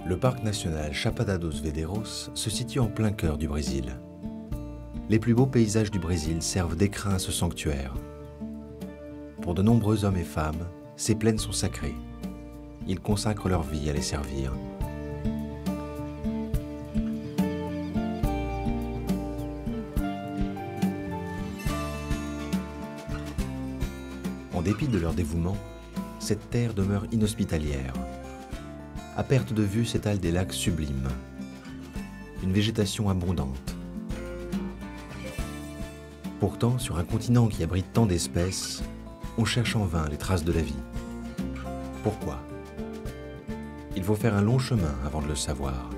Le parc national Chapada dos Veadeiros se situe en plein cœur du Brésil. Les plus beaux paysages du Brésil servent d'écrin à ce sanctuaire. Pour de nombreux hommes et femmes, ces plaines sont sacrées. Ils consacrent leur vie à les servir. En dépit de leur dévouement, cette terre demeure inhospitalière. À perte de vue s'étalent des lacs sublimes, une végétation abondante. Pourtant, sur un continent qui abrite tant d'espèces, on cherche en vain les traces de la vie. Pourquoi? Il faut faire un long chemin avant de le savoir.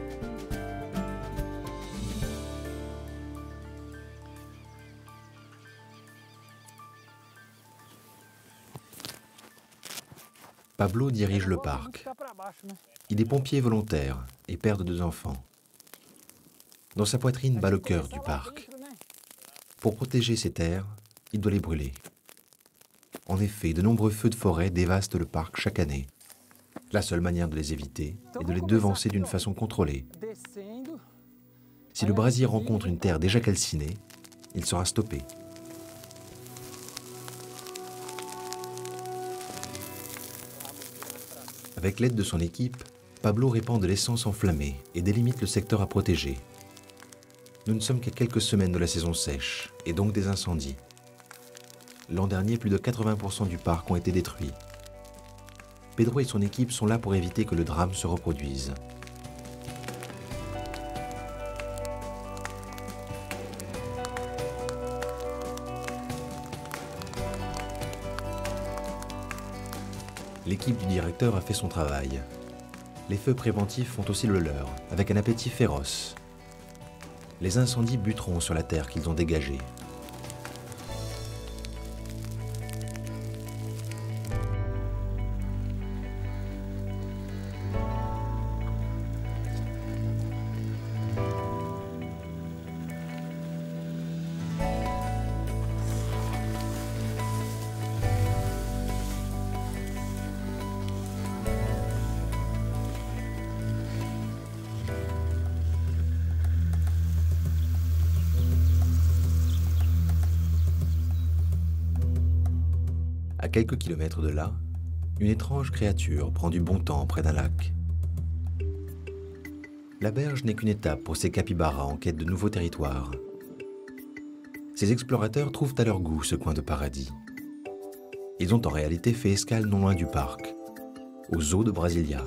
Pablo dirige le parc. Il est pompier volontaire et père de 2 enfants. Dans sa poitrine bat le cœur du parc. Pour protéger ces terres, il doit les brûler. En effet, de nombreux feux de forêt dévastent le parc chaque année. La seule manière de les éviter est de les devancer d'une façon contrôlée. Si le brasier rencontre une terre déjà calcinée, il sera stoppé. Avec l'aide de son équipe, Pablo répand de l'essence enflammée et délimite le secteur à protéger. Nous ne sommes qu'à quelques semaines de la saison sèche, et donc des incendies. L'an dernier, plus de 80% du parc ont été détruits. Pedro et son équipe sont là pour éviter que le drame se reproduise. L'équipe du directeur a fait son travail. Les feux préventifs font aussi le leur, avec un appétit féroce. Les incendies buteront sur la terre qu'ils ont dégagée. À quelques kilomètres de là, une étrange créature prend du bon temps près d'un lac. La berge n'est qu'une étape pour ces capybaras en quête de nouveaux territoires. Ces explorateurs trouvent à leur goût ce coin de paradis. Ils ont en réalité fait escale non loin du parc, au zoo de Brasilia.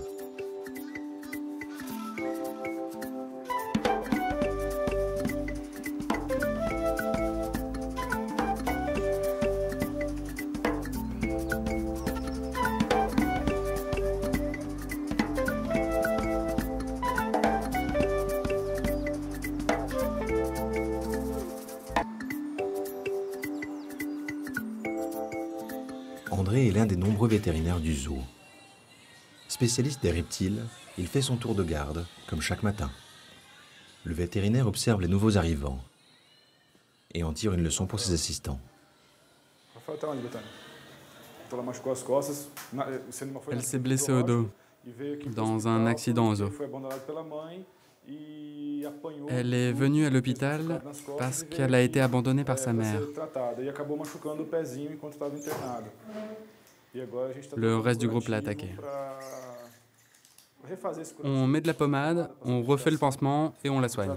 André est l'un des nombreux vétérinaires du zoo. Spécialiste des reptiles, il fait son tour de garde, comme chaque matin. Le vétérinaire observe les nouveaux arrivants et en tire une leçon pour ses assistants. Elle s'est blessée au dos dans un accident au zoo. Elle est venue à l'hôpital parce qu'elle a été abandonnée par sa mère. Le reste du groupe l'a attaquée. On met de la pommade, on refait le pansement et on la soigne.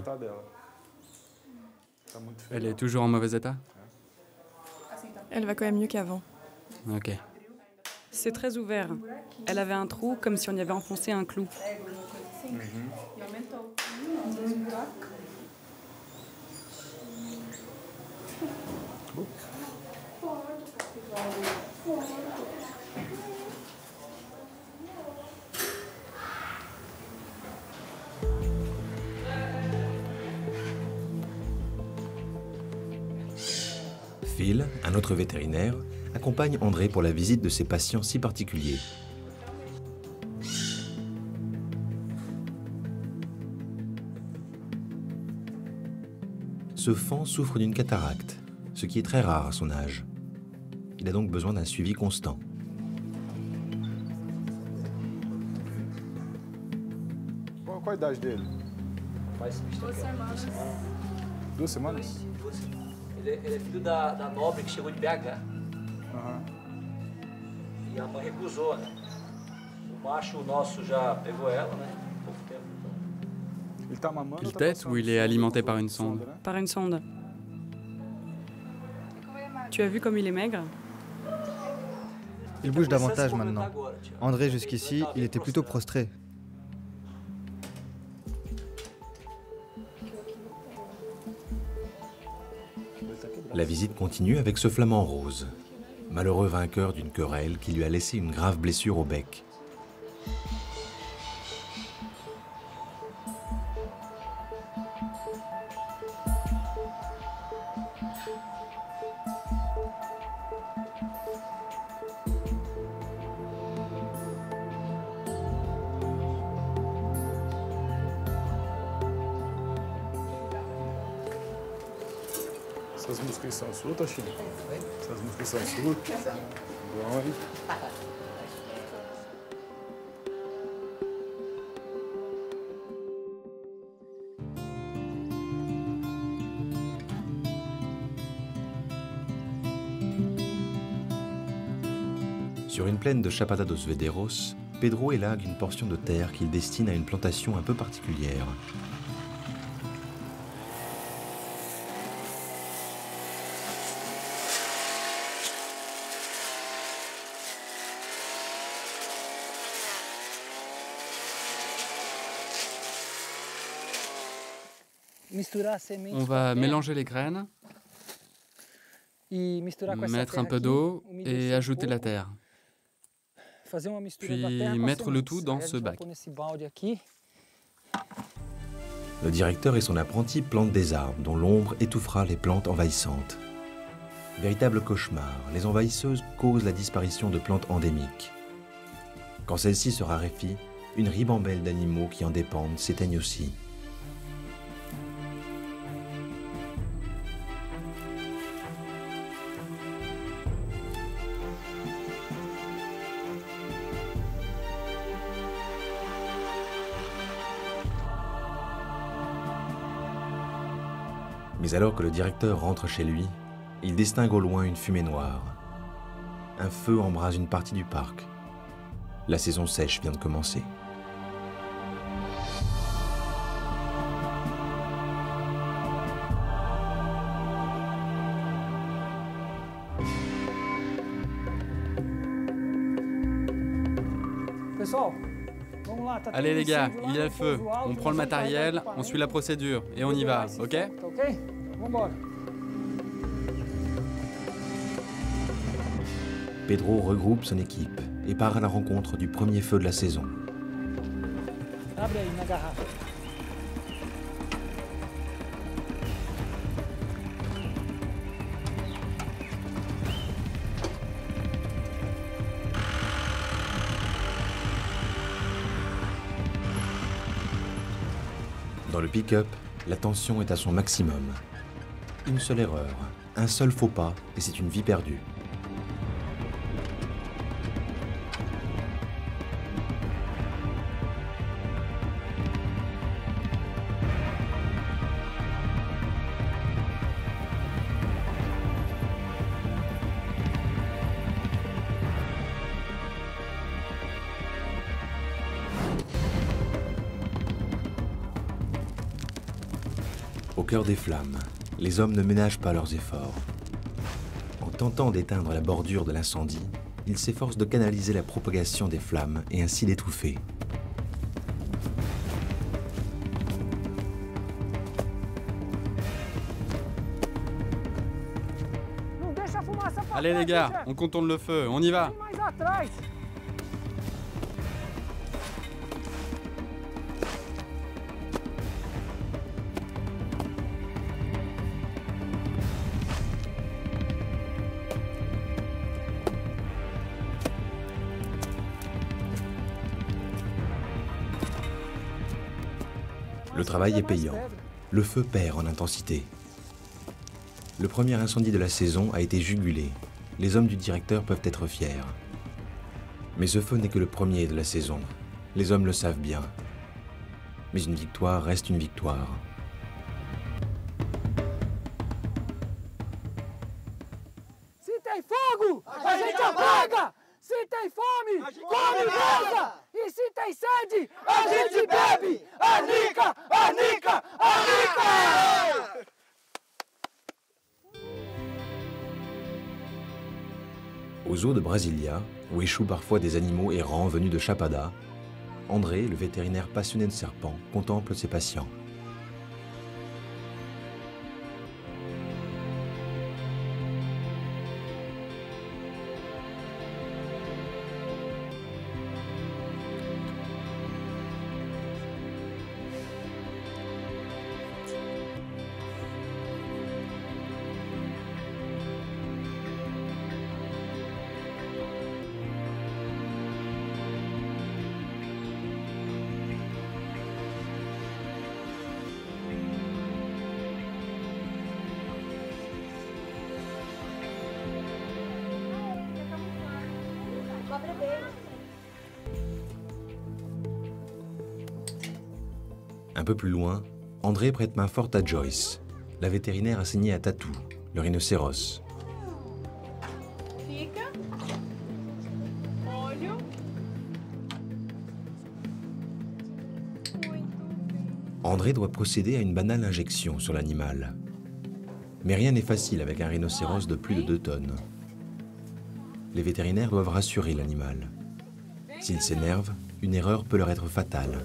Elle est toujours en mauvais état? Elle va quand même mieux qu'avant. Ok. C'est très ouvert. Elle avait un trou comme si on y avait enfoncé un clou. Phil, un autre vétérinaire, accompagne André pour la visite de ces patients si particuliers. Ce faon souffre d'une cataracte, ce qui est très rare à son âge. Il a donc besoin d'un suivi constant. Qual a idade dele? 2 semanas? Ele é filho da nobre que chegou de BH. E a mãe recusou, né? O macho nosso já pegou ela, né? Pouco tempo. Il tá mamando Il ou tá tète passando ou il est alimenté par une sonde, sonde? né? Par une sonde. Tu as vu comme il est maigre? Il bouge davantage maintenant. André, jusqu'ici, il était plutôt prostré. La visite continue avec ce flamand rose, malheureux vainqueur d'une querelle qui lui a laissé une grave blessure au bec. Essas músicas são suas, Toshio? Essas músicas são suas? Bom, hein? Sur une plaine de Chapada dos Veadeiros, Pedro élague une portion de terre qu'il destine à une plantation un peu particulière. On va mélanger les graines, mettre un peu d'eau et ajouter la terre. Puis mettre le tout dans ce bac. Le directeur et son apprenti plantent des arbres dont l'ombre étouffera les plantes envahissantes. Véritable cauchemar, les envahisseuses causent la disparition de plantes endémiques. Quand celle-ci se raréfie, une ribambelle d'animaux qui en dépendent s'éteignent aussi. Mais alors que le directeur rentre chez lui, il distingue au loin une fumée noire. Un feu embrase une partie du parc. La saison sèche vient de commencer. Allez les gars, il y a le feu. On prend le matériel, on suit la procédure et on y va, ok? Pedro regroupe son équipe et part à la rencontre du premier feu de la saison. Dans le pick-up, la tension est à son maximum. Une seule erreur, un seul faux pas et c'est une vie perdue. Au cœur des flammes, les hommes ne ménagent pas leurs efforts. En tentant d'éteindre la bordure de l'incendie, ils s'efforcent de canaliser la propagation des flammes et ainsi l'étouffer. Allez les gars, on contourne le feu, on y va! Le travail est payant. Le feu perd en intensité. Le premier incendie de la saison a été jugulé. Les hommes du directeur peuvent être fiers. Mais ce feu n'est que le premier de la saison. Les hommes le savent bien. Mais une victoire reste une victoire. Se tem fogo, a gente apaga! Se tem fome, come brasa! E se tem sede, a gente bebe! Anica, anica, anica! Au zoo de Brasilia, où échouent parfois des animaux errants venus de Chapada, André, le vétérinaire passionné de serpents, contemple ses patients. Un peu plus loin, André prête main forte à Joyce, la vétérinaire assignée à Tatou, le rhinocéros. Fica. Olho. André doit procéder à une banale injection sur l'animal. Mais rien n'est facile avec un rhinocéros de plus de 2 tonnes. Les vétérinaires doivent rassurer l'animal. S'il s'énerve, une erreur peut leur être fatale.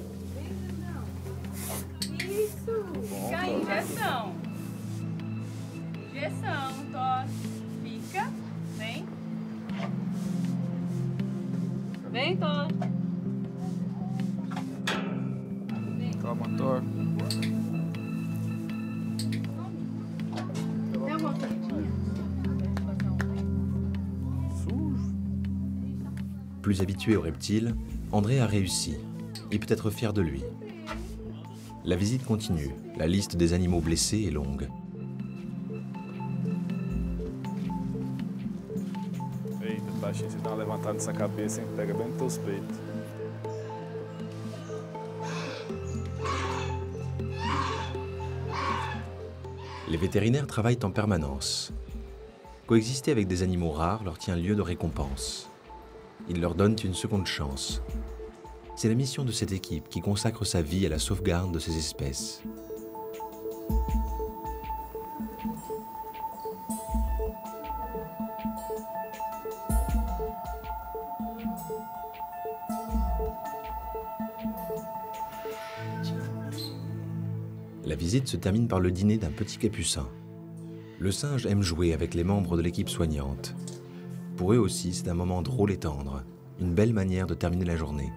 Fica aí, injeção. Injeção, tosse. Fica. Vem. Vem, tosse. Calma, Thor. Tem alguma coisinha? Plus habitué aux reptiles, André a réussi. Il peut être fier de lui. La visite continue. La liste des animaux blessés est longue. Eita, baixinho, você dá uma levantada nessa cabeça, hein? Pega bem nos teus peitos. Les vétérinaires travaillent en permanence. Coexister avec des animaux rares leur tient lieu de récompense. Ils leur donnent une seconde chance. C'est la mission de cette équipe qui consacre sa vie à la sauvegarde de ces espèces. La visite se termine par le dîner d'un petit capucin. Le singe aime jouer avec les membres de l'équipe soignante. Pour eux aussi, c'est un moment drôle et tendre, une belle manière de terminer la journée.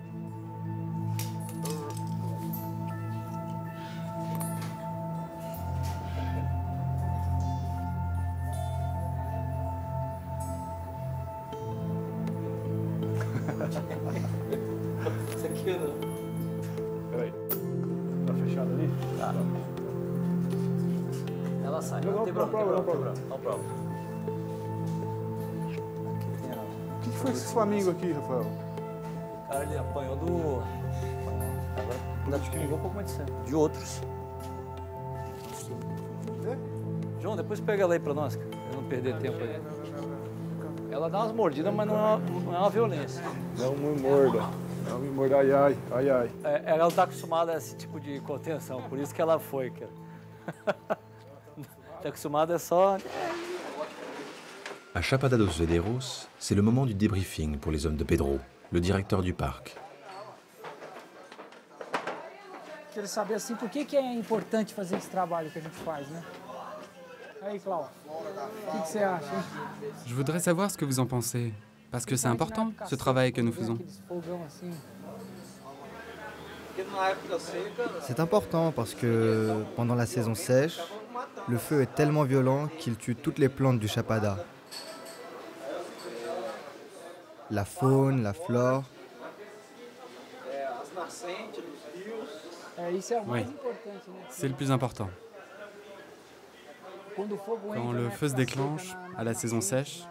Isso aqui não. Peraí. Tá fechado ali? Tá. Ela sai. Não tem problema. Não problema. O que foi esse Flamengo aqui, Rafael? O cara ele apanhou do. Agora ainda pegou um pouco mais de sangue. De outros. João, depois pega ela aí pra nós, cara. Pra não perder tempo aí. Ela dá umas mordidas, mas não é uma violência. Não me morda. Não me morda. Ai, ai, ai, ai. Ela não tá acostumada a esse tipo de contenção, por isso que ela foi, cara. Tá acostumada só. À Chapada dos Veadeiros, c'est le moment du débriefing pour les hommes de Pedro, le directeur du parc. Quero saber assim, por que é importante fazer esse trabalho que a gente faz, né? Aí, Cláudio, o que você acha, hein? Je voudrais savoir ce que vous en pensez. Parce que c'est important, ce travail que nous faisons. C'est important parce que pendant la saison sèche, le feu est tellement violent qu'il tue toutes les plantes du Chapada. La faune, la flore. Oui, c'est le plus important. Quand le feu se déclenche, à la saison sèche,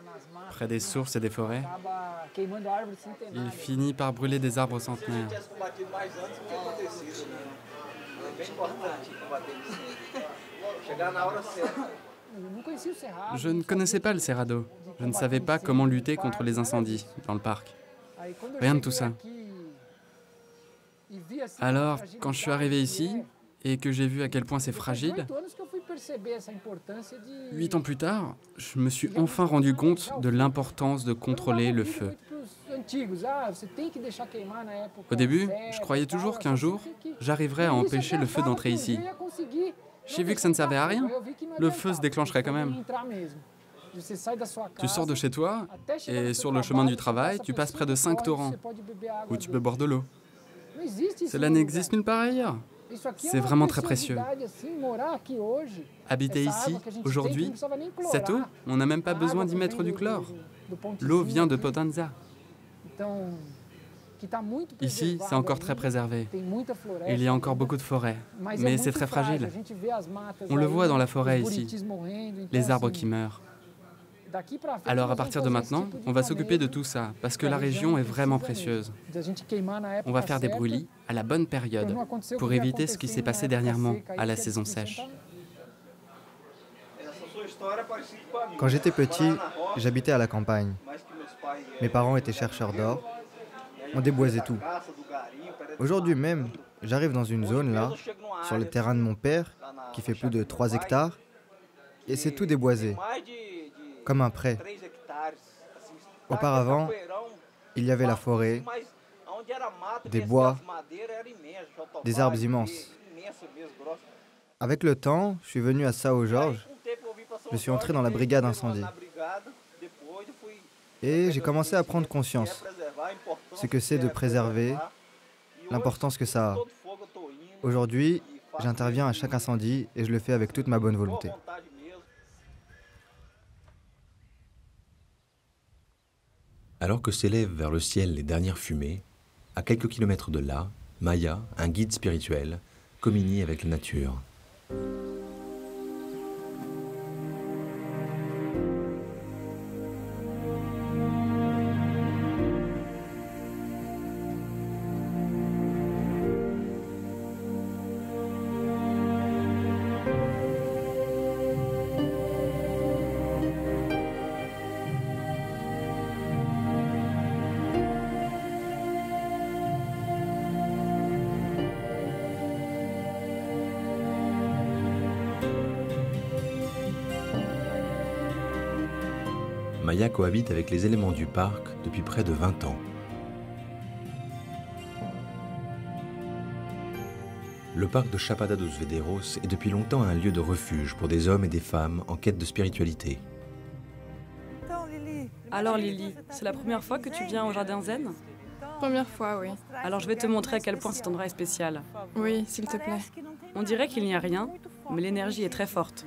près des sources et des forêts, il finit par brûler des arbres centenaires. Je ne connaissais pas le Cerrado. Je ne savais pas comment lutter contre les incendies dans le parc. Rien de tout ça. Alors, quand je suis arrivé ici et que j'ai vu à quel point c'est fragile, 8 ans plus tard, je me suis enfin rendu compte de l'importance de contrôler le feu. Au début, je croyais toujours qu'un jour, j'arriverais à empêcher le feu d'entrer ici. J'ai vu que ça ne servait à rien. Le feu se déclencherait quand même. Tu sors de chez toi et sur le chemin du travail, tu passes près de 5 torrents où tu peux boire de l'eau. Cela n'existe nulle part ailleurs. C'est vraiment très précieux. Habiter ici, aujourd'hui, cette eau, on n'a même pas besoin d'y mettre du chlore. L'eau vient de Potenza. Ici, c'est encore très préservé. Il y a encore beaucoup de forêts, mais c'est très fragile. On le voit dans la forêt ici, les arbres qui meurent. Alors à partir de maintenant, on va s'occuper de tout ça, parce que la région est vraiment précieuse. On va faire des brûlis à la bonne période, pour éviter ce qui s'est passé dernièrement à la saison sèche. Quand j'étais petit, j'habitais à la campagne. Mes parents étaient chercheurs d'or. On déboisait tout. Aujourd'hui même, j'arrive dans une zone là, sur le terrain de mon père, qui fait plus de 3 hectares, et c'est tout déboisé, comme un pré. Auparavant, il y avait la forêt, des bois, des arbres immenses. Avec le temps, je suis venu à São Jorge, je suis entré dans la brigade incendie. Et j'ai commencé à prendre conscience, ce que c'est de préserver, l'importance que ça a. Aujourd'hui, j'interviens à chaque incendie et je le fais avec toute ma bonne volonté. Alors que s'élèvent vers le ciel les dernières fumées, à quelques kilomètres de là, Maya, un guide spirituel, communie avec la nature. Maya cohabite avec les éléments du parc depuis près de 20 ans. Le parc de Chapada dos Veadeiros est depuis longtemps un lieu de refuge pour des hommes et des femmes en quête de spiritualité. Alors Lily, c'est la première fois que tu viens au jardin zen? Première fois, oui. Alors je vais te montrer à quel point cet endroit est spécial. Oui, s'il te plaît. On dirait qu'il n'y a rien, mais l'énergie est très forte.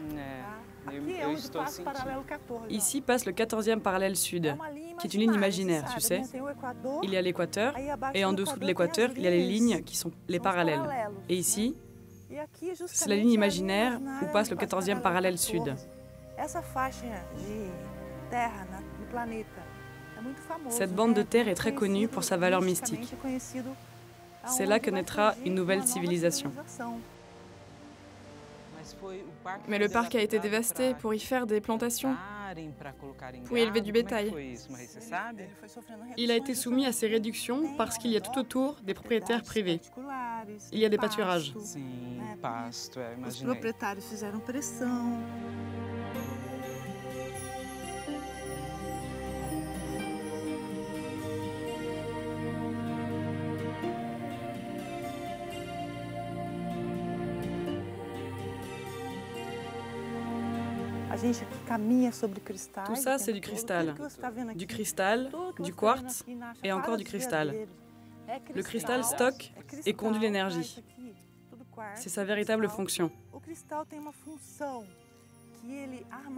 Ici passe le 14e parallèle sud, qui est une ligne imaginaire, tu sais. Il y a l'équateur, et en dessous de l'équateur, il y a les lignes qui sont les parallèles. Et ici, c'est la ligne imaginaire où passe le 14e parallèle sud. Cette bande de terre est très connue pour sa valeur mystique. C'est là que naîtra une nouvelle civilisation. Mais le parc a été dévasté pour y faire des plantations, pour y élever du bétail. Il a été soumis à ces réductions parce qu'il y a tout autour des propriétaires privés. Il y a des pâturages. Os proprietários fizeram pressão. Tout ça, c'est du cristal. Du cristal, du quartz et encore du cristal. Le cristal stocke et conduit l'énergie. C'est sa véritable fonction.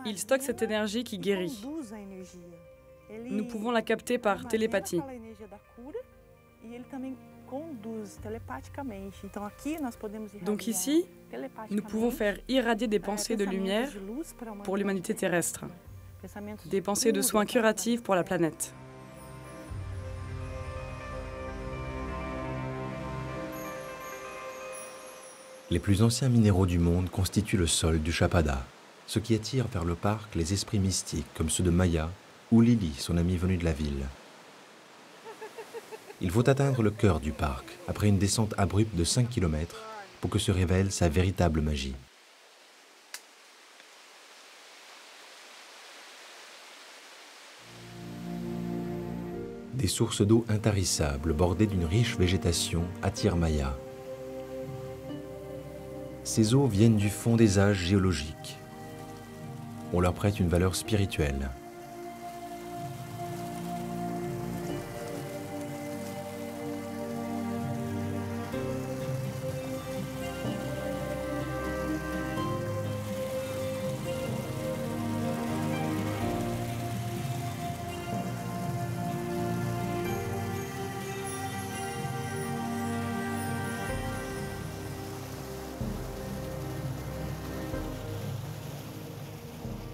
Il stocke cette énergie qui guérit. Nous pouvons la capter par télépathie. Donc ici, nous pouvons faire irradier des pensées de lumière pour l'humanité terrestre, des pensées de soins curatifs pour la planète. Les plus anciens minéraux du monde constituent le sol du Chapada, ce qui attire vers le parc les esprits mystiques comme ceux de Maya ou Lily, son amie venue de la ville. Il faut atteindre le cœur du parc, après une descente abrupte de 5 km, pour que se révèle sa véritable magie. Des sources d'eau intarissables bordées d'une riche végétation attirent Maya. Ces eaux viennent du fond des âges géologiques. On leur prête une valeur spirituelle.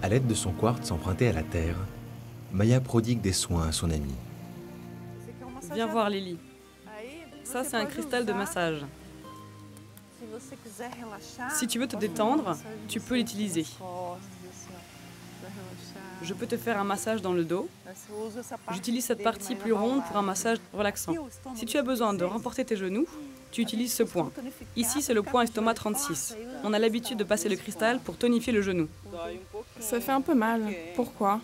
À l'aide de son quartz emprunté à la terre, Maya prodigue des soins à son amie. Viens voir Lily. Ça, c'est un cristal de massage. Si tu veux te détendre, tu peux l'utiliser. Je peux te faire un massage dans le dos. J'utilise cette partie plus ronde pour un massage relaxant. Si tu as besoin de renforcer tes genoux, tu utilises ce point. Ici, c'est le point estomac 36. On a l'habitude de passer le cristal pour tonifier le genou. Ça fait un peu mal. Pourquoi?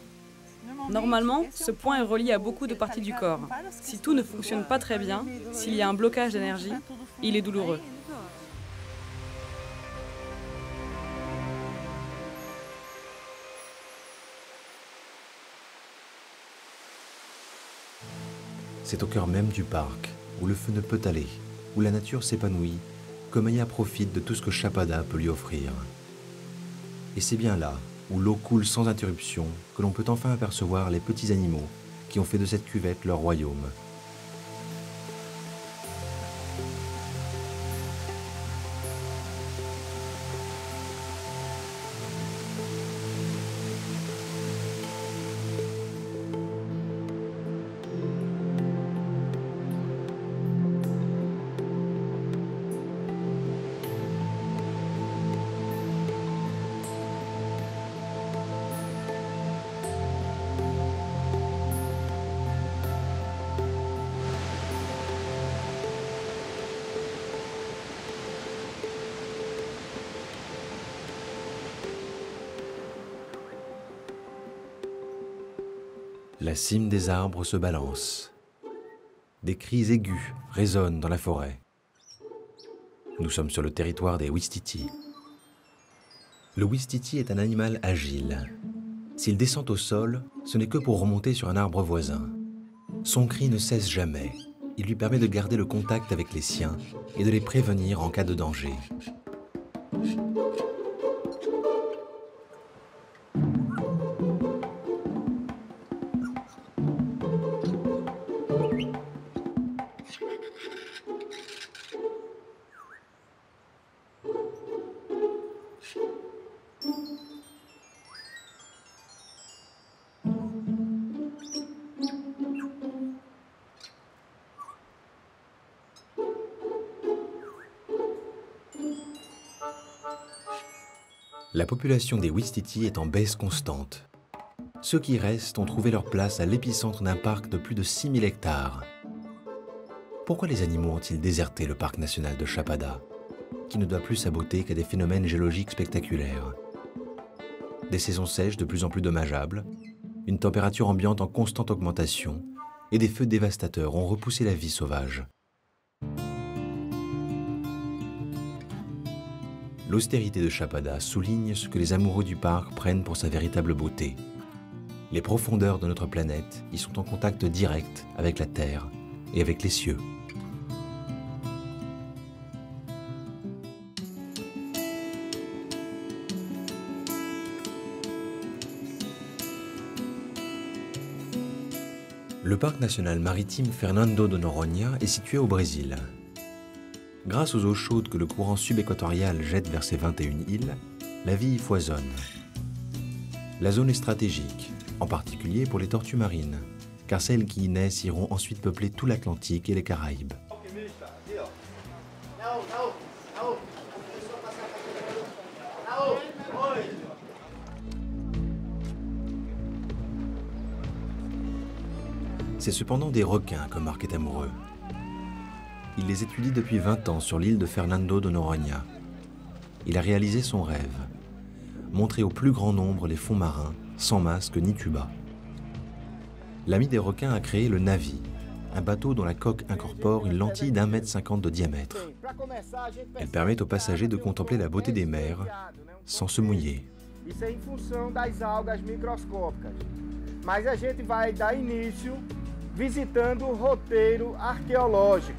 Normalement, ce point est relié à beaucoup de parties du corps. Si tout ne fonctionne pas très bien, s'il y a un blocage d'énergie, il est douloureux. C'est au cœur même du parc, où le feu ne peut aller, où la nature s'épanouit, que Maya profite de tout ce que Chapada peut lui offrir. Et c'est bien là, où l'eau coule sans interruption, que l'on peut enfin apercevoir les petits animaux qui ont fait de cette cuvette leur royaume. La cime des arbres se balance. Des cris aigus résonnent dans la forêt. Nous sommes sur le territoire des Ouistiti. Le Ouistiti est un animal agile. S'il descend au sol, ce n'est que pour remonter sur un arbre voisin. Son cri ne cesse jamais. Il lui permet de garder le contact avec les siens et de les prévenir en cas de danger. La population des Ouistiti est en baisse constante. Ceux qui restent ont trouvé leur place à l'épicentre d'un parc de plus de 6000 hectares. Pourquoi les animaux ont-ils déserté le parc national de Chapada, qui ne doit plus sa beauté qu'à des phénomènes géologiques spectaculaires? Des saisons sèches de plus en plus dommageables, une température ambiante en constante augmentation et des feux dévastateurs ont repoussé la vie sauvage. L'austérité de Chapada souligne ce que les amoureux du parc prennent pour sa véritable beauté. Les profondeurs de notre planète y sont en contact direct avec la Terre et avec les cieux. Le parc national maritime Fernando de Noronha est situé au Brésil. Grâce aux eaux chaudes que le courant subéquatorial jette vers ces 21 îles, la vie y foisonne. La zone est stratégique, en particulier pour les tortues marines, car celles qui y naissent iront ensuite peupler tout l'Atlantique et les Caraïbes. C'est cependant des requins que Marc est amoureux. Il les étudie depuis 20 ans sur l'île de Fernando de Noronha. Il a réalisé son rêve, montrer au plus grand nombre les fonds marins, sans masque ni tuba. L'ami des requins a créé le Navi, un bateau dont la coque incorpore une lentille d'1,50 m de diamètre. Elle permet aux passagers de contempler la beauté des mers sans se mouiller. Isso é em função das algas microscópicas. Mas a gente vai dar início visitando o roteiro arqueológico.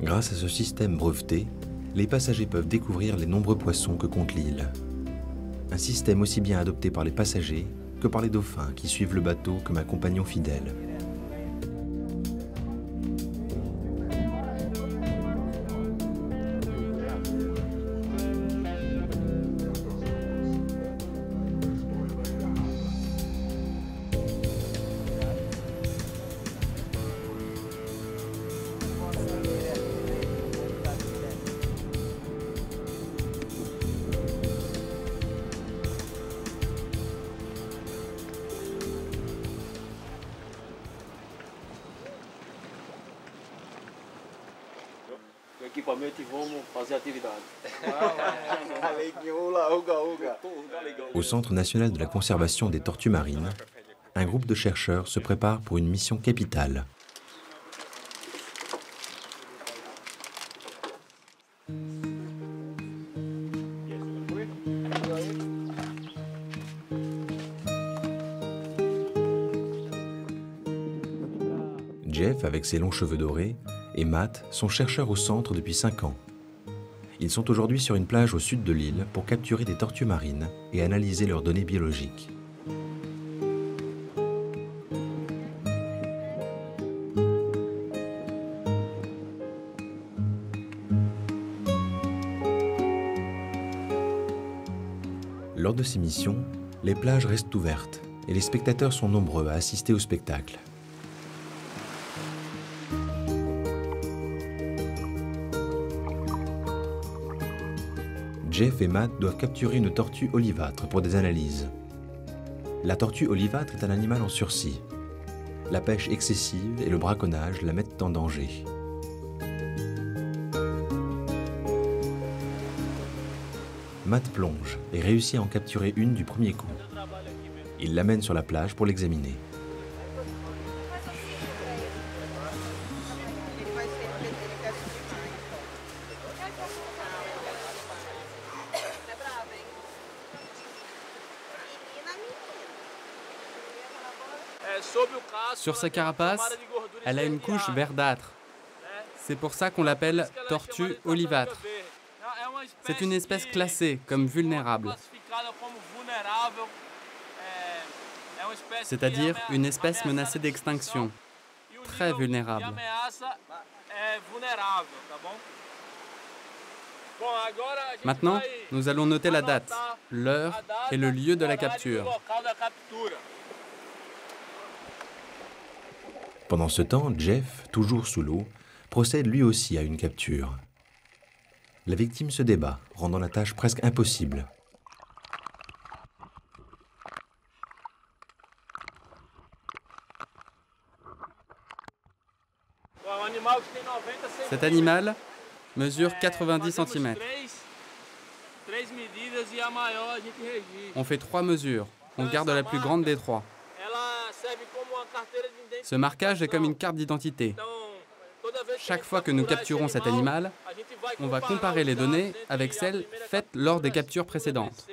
Grâce à ce système breveté, les passagers peuvent découvrir les nombreux poissons que compte l'île. Un système aussi bien adopté par les passagers que par les dauphins qui suivent le bateau comme un compagnon fidèle. Au Centre national de la conservation des tortues marines, un groupe de chercheurs se prépare pour une mission capitale. Jeff, avec ses longs cheveux dorés, et Matt sont chercheurs au centre depuis 5 ans. Ils sont aujourd'hui sur une plage au sud de l'île pour capturer des tortues marines et analyser leurs données biologiques. Lors de ces missions, les plages restent ouvertes et les spectateurs sont nombreux à assister au spectacle. Jeff et Matt doivent capturer une tortue olivâtre pour des analyses. La tortue olivâtre est un animal en sursis. La pêche excessive et le braconnage la mettent en danger. Matt plonge et réussit à en capturer une du premier coup. Il l'amène sur la plage pour l'examiner. Sur sa carapace, elle a une couche verdâtre. C'est pour ça qu'on l'appelle tortue olivâtre. C'est une espèce classée comme vulnérable. C'est-à-dire une espèce menacée d'extinction, très vulnérable. Maintenant, nous allons noter la date, l'heure et le lieu de la capture. Pendant ce temps, Jeff, toujours sous l'eau, procède lui aussi à une capture. La victime se débat, rendant la tâche presque impossible. Cet animal mesure 90 cm. On fait 3 mesures. On garde la plus grande des 3. Ce marquage est comme une carte d'identité. Chaque fois que nous capturons cet animal, on va comparer les données avec celles faites lors des captures précédentes.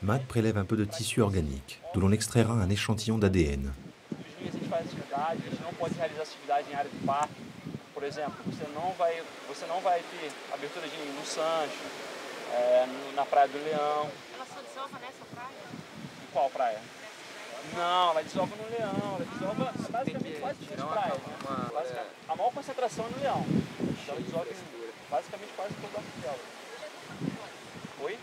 Matt prélève un peu de tissu organique, d'où l'on extraira un échantillon d'ADN. Na Praia do Leão. Ela só desova nessa praia? Qual praia? Não, ela desova no Leão. Ela desova basicamente quase todas as praias. Né? A maior concentração é no Leão. Então ela desova basicamente quase todo o arquipélago. Oi?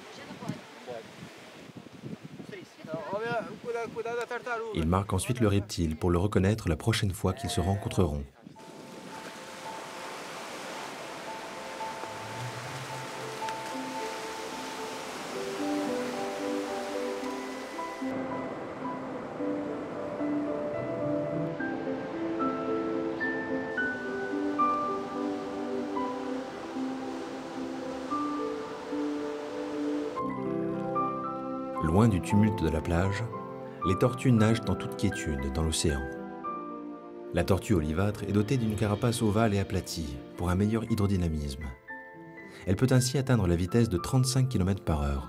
Il marque ensuite le reptile pour le reconnaître la prochaine fois qu'ils se rencontreront. Loin du tumulte de la plage, les tortues nagent en toute quiétude dans l'océan. La tortue olivâtre est dotée d'une carapace ovale et aplatie pour un meilleur hydrodynamisme. Elle peut ainsi atteindre la vitesse de 35 km/h.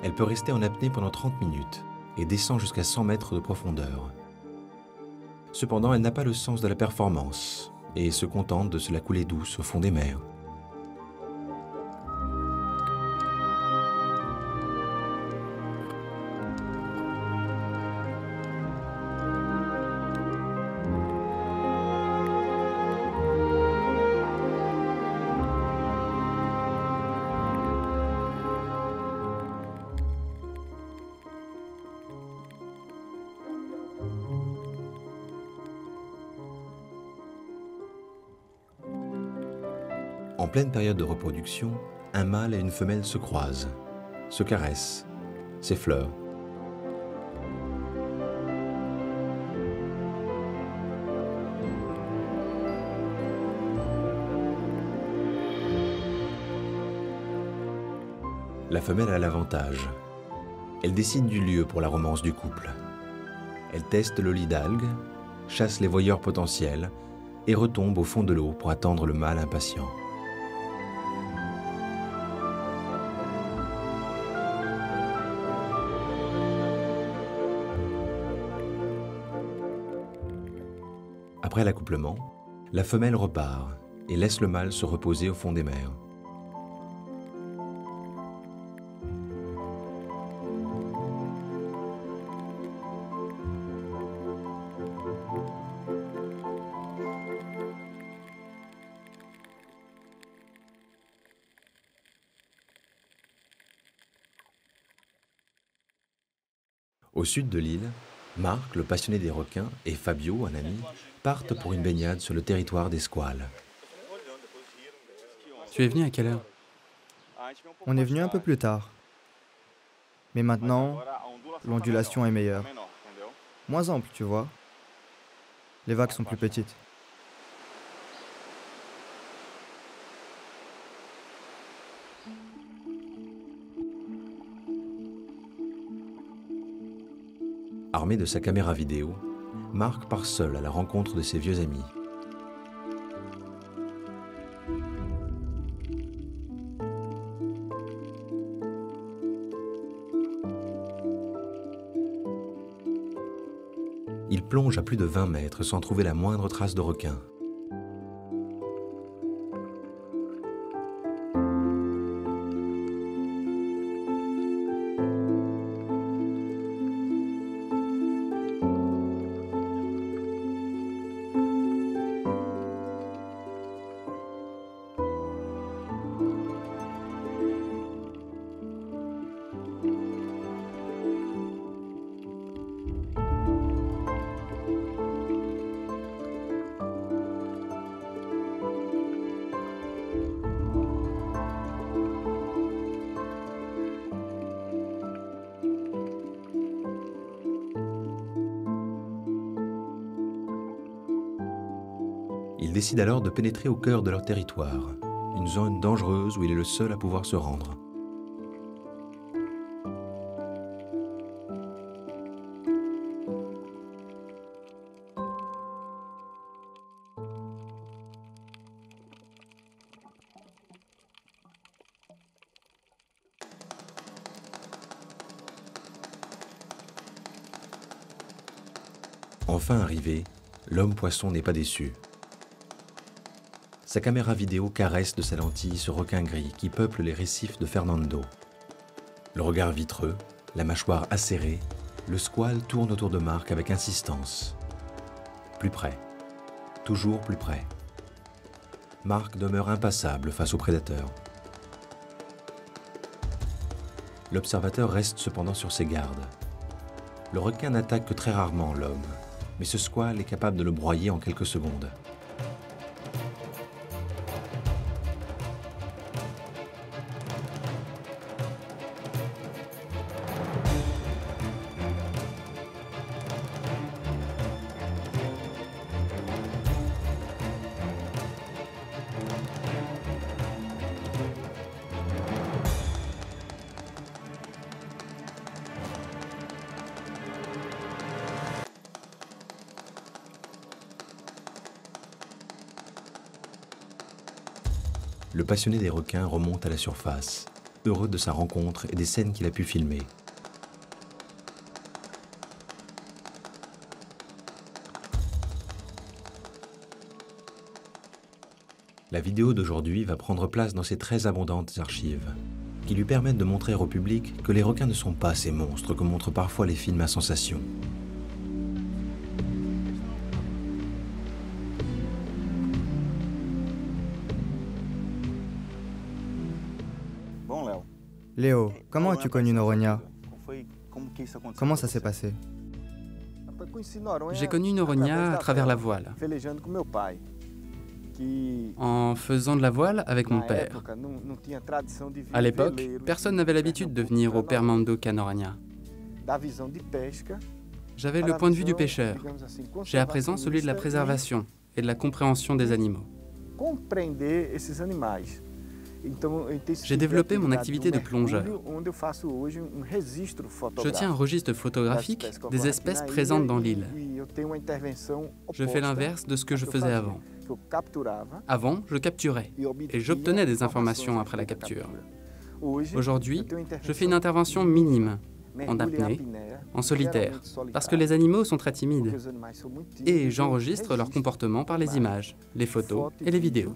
Elle peut rester en apnée pendant 30 minutes et descend jusqu'à 100 mètres de profondeur. Cependant, elle n'a pas le sens de la performance et se contente de se la couler douce au fond des mers. En pleine période de reproduction, un mâle et une femelle se croisent, se caressent, s'effleurent. La femelle a l'avantage. Elle décide du lieu pour la romance du couple. Elle teste le lit d'algues, chasse les voyeurs potentiels et retombe au fond de l'eau pour attendre le mâle impatient. Après l'accouplement, la femelle repart et laisse le mâle se reposer au fond des mers. Au sud de l'île, Marc, le passionné des requins, et Fabio, un ami, partent pour une baignade sur le territoire des squales. Tu es venu à quelle heure? On est venu un peu plus tard. Mais maintenant, l'ondulation est meilleure. Moins ample, tu vois. Les vagues sont plus petites. Armé de sa caméra vidéo, Marc part seul à la rencontre de ses vieux amis. Il plonge à plus de 20 mètres sans trouver la moindre trace de requin. Il décide alors de pénétrer au cœur de leur territoire, une zone dangereuse où il est le seul à pouvoir se rendre. Enfin arrivé, l'homme-poisson n'est pas déçu. Sa caméra vidéo caresse de sa lentille ce requin gris qui peuple les récifs de Fernando. Le regard vitreux, la mâchoire acérée, le squale tourne autour de Marc avec insistance. Plus près, toujours plus près. Marc demeure impassable face au prédateur. L'observateur reste cependant sur ses gardes. Le requin n'attaque que très rarement l'homme, mais ce squale est capable de le broyer en quelques secondes. Le passionné des requins remonte à la surface, heureux de sa rencontre et des scènes qu'il a pu filmer. La vidéo d'aujourd'hui va prendre place dans ces très abondantes archives, qui lui permettent de montrer au public que les requins ne sont pas ces monstres que montrent parfois les films à sensation. Léo, comment as-tu connu Noronha? Comment ça s'est passé? J'ai connu Noronha à travers la voile, en faisant de la voile avec mon père. À l'époque, personne n'avait l'habitude de venir au Pernambuco qu'à Noronha. J'avais le point de vue du pêcheur. J'ai à présent celui de la préservation et de la compréhension des animaux. J'ai développppé mon activité de plongeur. Je tiens un registre photographique des espèces présentes dans l'île. Je fais l'inverse de ce que je faisais avant. Avant, je capturais et j'obtenais des informations après la capture. Aujourd'hui, je fais une intervention minime, en apnée, en solitaire, parce que les animaux sont très timides. Et j'enregistre leur comportement par les images, les photos et les vidéos.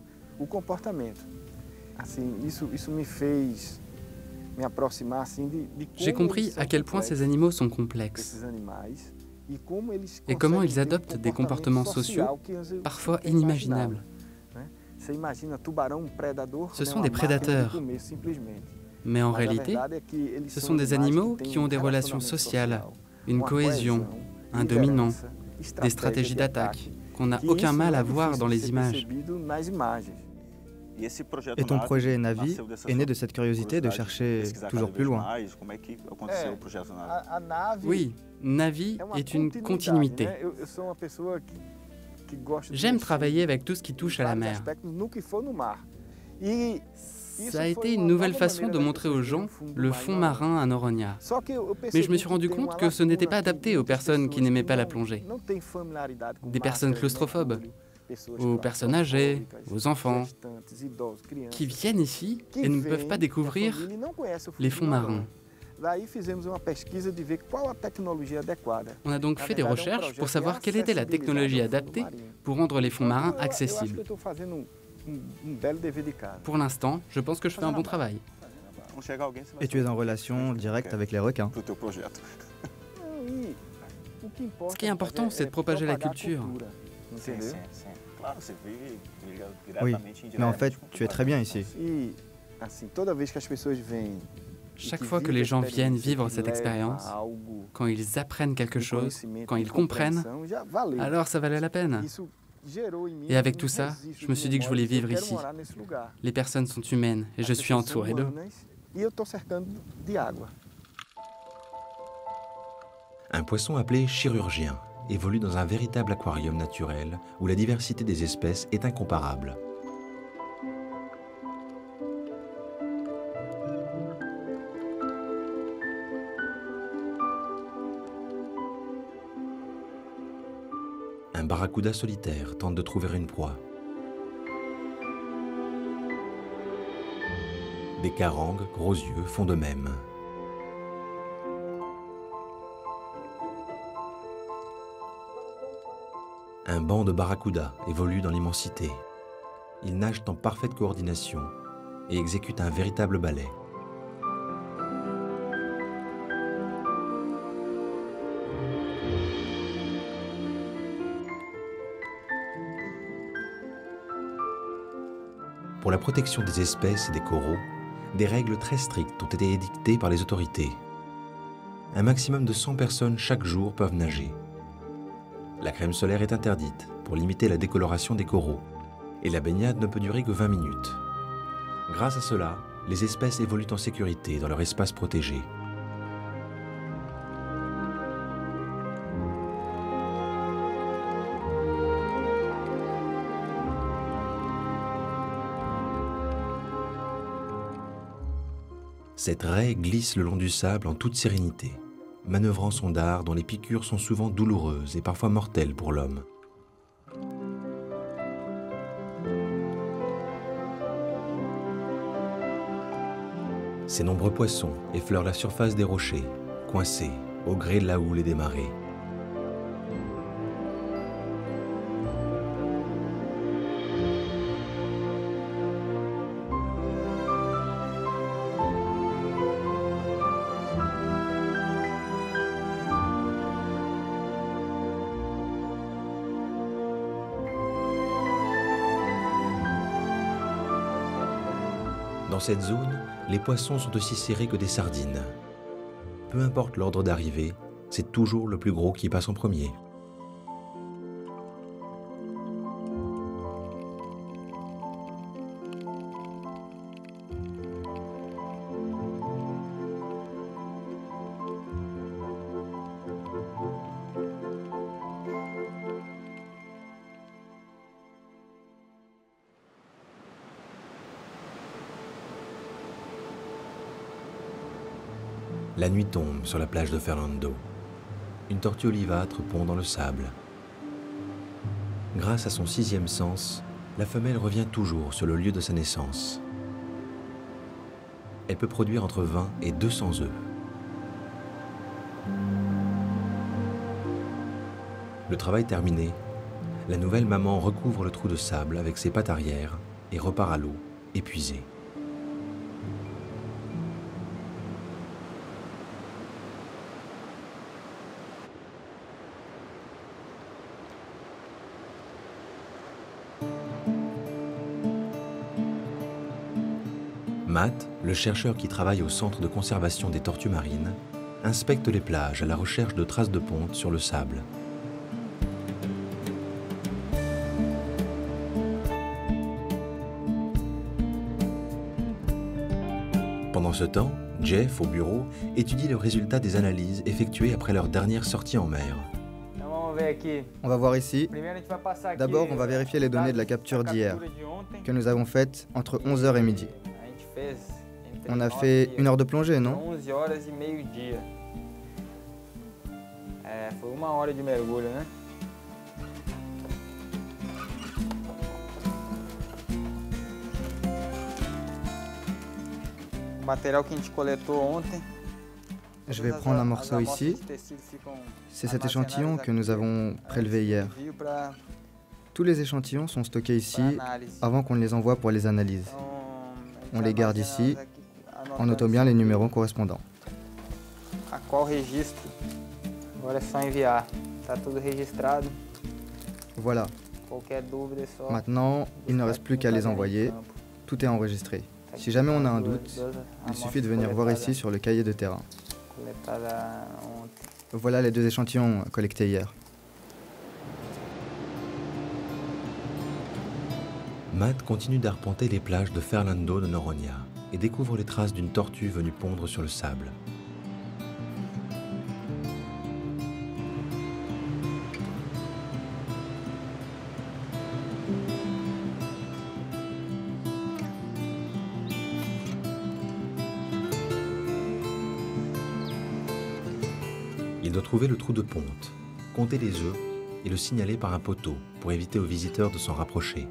J'ai compris à quel point ces animaux sont complexes et comment ils adoptent des comportements sociaux parfois inimaginables. Ce sont des prédateurs, mais en réalité, ce sont des animaux qui ont des relations sociales, une cohésion, un dominant, des stratégies d'attaque qu'on n'a aucun mal à voir dans les images. Et ton projet Navi est né de cette curiosité de chercher toujours plus loin. Oui, Navi est une continuité. J'aime travailler avec tout ce qui touche à la mer. Ça a été une nouvelle façon de montrer aux gens le fond marin à Noronha. Mais je me suis rendu compte que ce n'était pas adapté aux personnes qui n'aimaient pas la plongée. Des personnes claustrophobes, aux personnes âgées, aux enfants, qui viennent ici et ne peuvent pas découvrir les fonds marins. On a donc fait des recherches pour savoir quelle était la technologie adaptée pour rendre les fonds marins accessibles. Pour l'instant, je pense que je fais un bon travail. Et tu es en relation directe avec les requins. Ce qui est important, c'est de propager la culture. Oui, mais en fait, tu es très bien ici. Chaque fois que les gens viennent vivre cette expérience, quand ils apprennent quelque chose, quand ils comprennent, alors ça valait la peine. Et avec tout ça, je me suis dit que je voulais vivre ici. Les personnes sont humaines et je suis entouré d'eux. Un poisson appelé chirurgien évolue dans un véritable aquarium naturel où la diversité des espèces est incomparable. Un barracuda solitaire tente de trouver une proie. Des carangues, gros yeux, font de même. Un banc de barracuda évolue dans l'immensité. Ils nagent en parfaite coordination et exécutent un véritable ballet. Pour la protection des espèces et des coraux, des règles très strictes ont été édictées par les autorités. Un maximum de 100 personnes chaque jour peuvent nager. La crème solaire est interdite pour limiter la décoloration des coraux et la baignade ne peut durer que 20 minutes. Grâce à cela, les espèces évoluent en sécurité dans leur espace protégé. Cette raie glisse le long du sable en toute sérénité, manœuvrant son dard dont les piqûres sont souvent douloureuses et parfois mortelles pour l'homme. Ces nombreux poissons effleurent la surface des rochers, coincés au gré de la houle et des marées. Dans cette zone, les poissons sont aussi serrés que des sardines. Peu importe l'ordre d'arrivée, c'est toujours le plus gros qui passe en premier. La nuit tombe sur la plage de Fernando. Une tortue olivâtre pond dans le sable. Grâce à son 6e sens, la femelle revient toujours sur le lieu de sa naissance. Elle peut produire entre 20 et 200 œufs. Le travail terminé, la nouvelle maman recouvre le trou de sable avec ses pattes arrière et repart à l'eau, épuisée. Matt, le chercheur qui travaille au centre de conservation des tortues marines, inspecte les plages à la recherche de traces de ponte sur le sable. Pendant ce temps, Jeff, au bureau, étudie le résultat des analyses effectuées après leur dernière sortie en mer. On va voir ici. D'abord, on va vérifier les données de la capture d'hier, que nous avons faite entre 11h et midi. On a fait 1 heure de plongée, non? Foi 1 hora de mergulho, né? O material que a gente coletou ontem. Je vais prendre un morceau ici. C'est cet échantillon que nous avons prélevé hier. Tous les échantillons sont stockés ici avant qu'on ne les envoie pour les analyses. On les garde ici, en notant bien les numéros correspondants. A qual registro? Agora é só enviar. Tá tudo registrado. Voilà. Qualquer dúvida é só. Maintenant, il ne reste plus qu'à les envoyer. Tout est enregistré. Si jamais on a un doute, il suffit de venir voir ici sur le cahier de terrain. Voilà les 2 échantillons collectés hier. Matt continue d'arpenter les plages de Fernando de Noronha et découvre les traces d'une tortue venue pondre sur le sable. Il doit trouver le trou de ponte, compter les œufs et le signaler par un poteau pour éviter aux visiteurs de s'en rapprocher.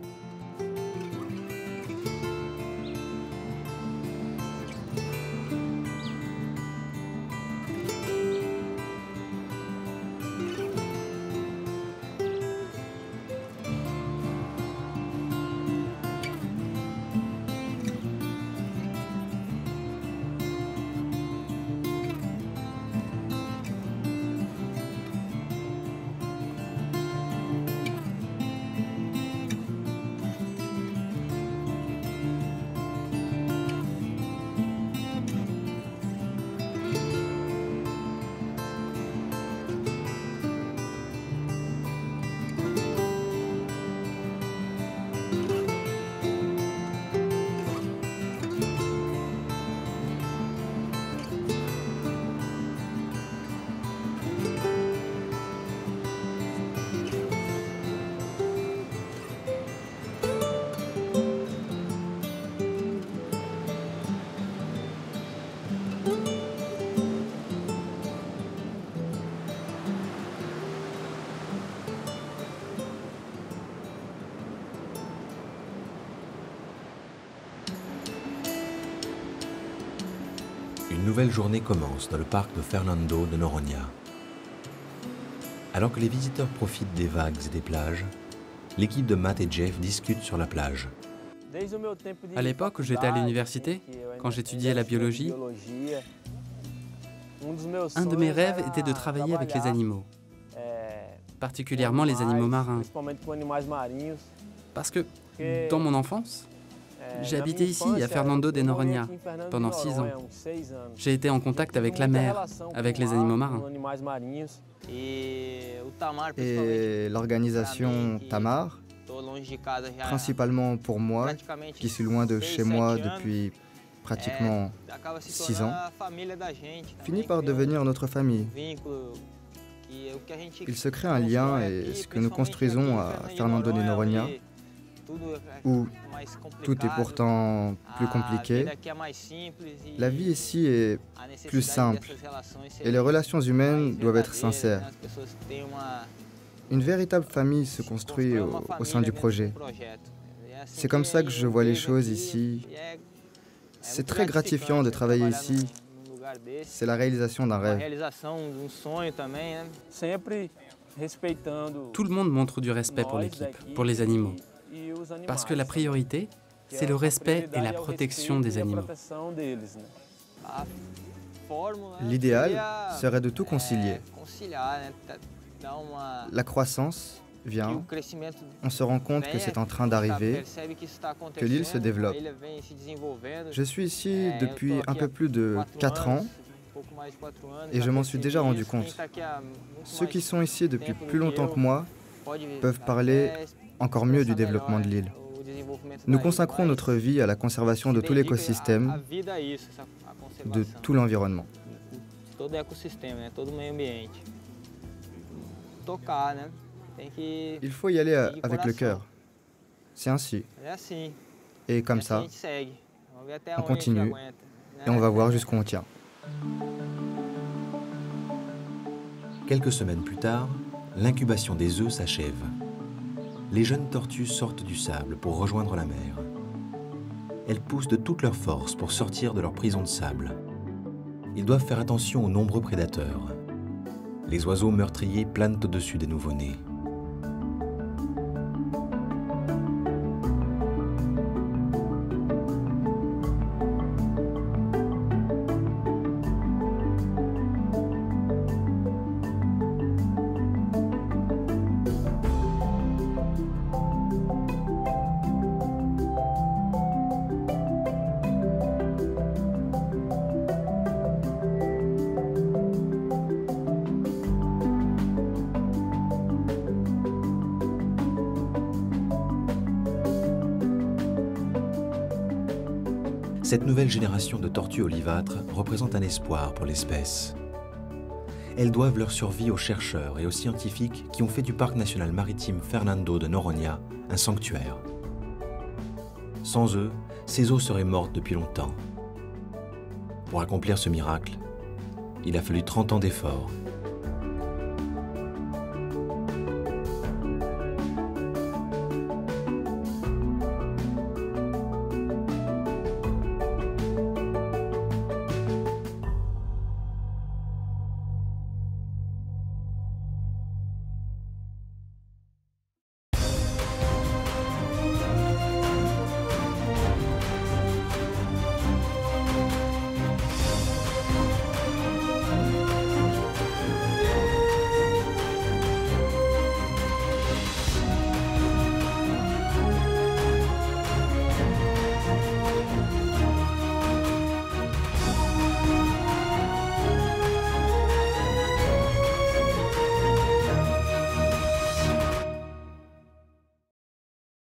Une nouvelle journée commence dans le parc de Fernando de Noronha. Alors que les visiteurs profitent des vagues et des plages, l'équipe de Matt et Jeff discute sur la plage. À l'époque où j'étais à l'université, quand j'étudiais la biologie, un de mes rêves était de travailler avec les animaux, particulièrement les animaux marins. Parce que, dans mon enfance, j'ai habité ici, à Fernando de Noronha, pendant 6 ans. J'ai été en contact avec la mer, avec les animaux marins. Et l'organisation Tamar, principalement pour moi, qui suis loin de chez moi depuis pratiquement 6 ans, finit par devenir notre famille. Il se crée un lien et ce que nous construisons à Fernando de Noronha, où tout est pourtant plus compliqué, la vie ici est plus simple et les relations humaines doivent être sincères. Une véritable famille se construit au sein du projet. C'est comme ça que je vois les choses ici. C'est très gratifiant de travailler ici. C'est la réalisation d'un rêve. Tout le monde montre du respect pour l'équipe, pour les animaux. Parce que la priorité, c'est le respect et la protection des animaux. L'idéal serait de tout concilier. La croissance vient, on se rend compte que c'est en train d'arriver, que l'île se développe. Je suis ici depuis un peu plus de 4 ans et je m'en suis déjà rendu compte. Ceux qui sont ici depuis plus longtemps que moi peuvent parler encore mieux du développement de l'île. Nous consacrons notre vie à la conservation de tout l'écosystème, de tout l'environnement. Il faut y aller avec le cœur. C'est ainsi. Et comme ça, on continue et on va voir jusqu'où on tient. Quelques semaines plus tard, l'incubation des œufs s'achève. Les jeunes tortues sortent du sable pour rejoindre la mer. Elles poussent de toute leur force pour sortir de leur prison de sable. Ils doivent faire attention aux nombreux prédateurs. Les oiseaux meurtriers planent au-dessus des nouveau-nés. Cette nouvelle génération de tortues olivâtres représente un espoir pour l'espèce. Elles doivent leur survie aux chercheurs et aux scientifiques qui ont fait du parc national maritime Fernando de Noronha un sanctuaire. Sans eux, ces eaux seraient mortes depuis longtemps. Pour accomplir ce miracle, il a fallu 30 ans d'efforts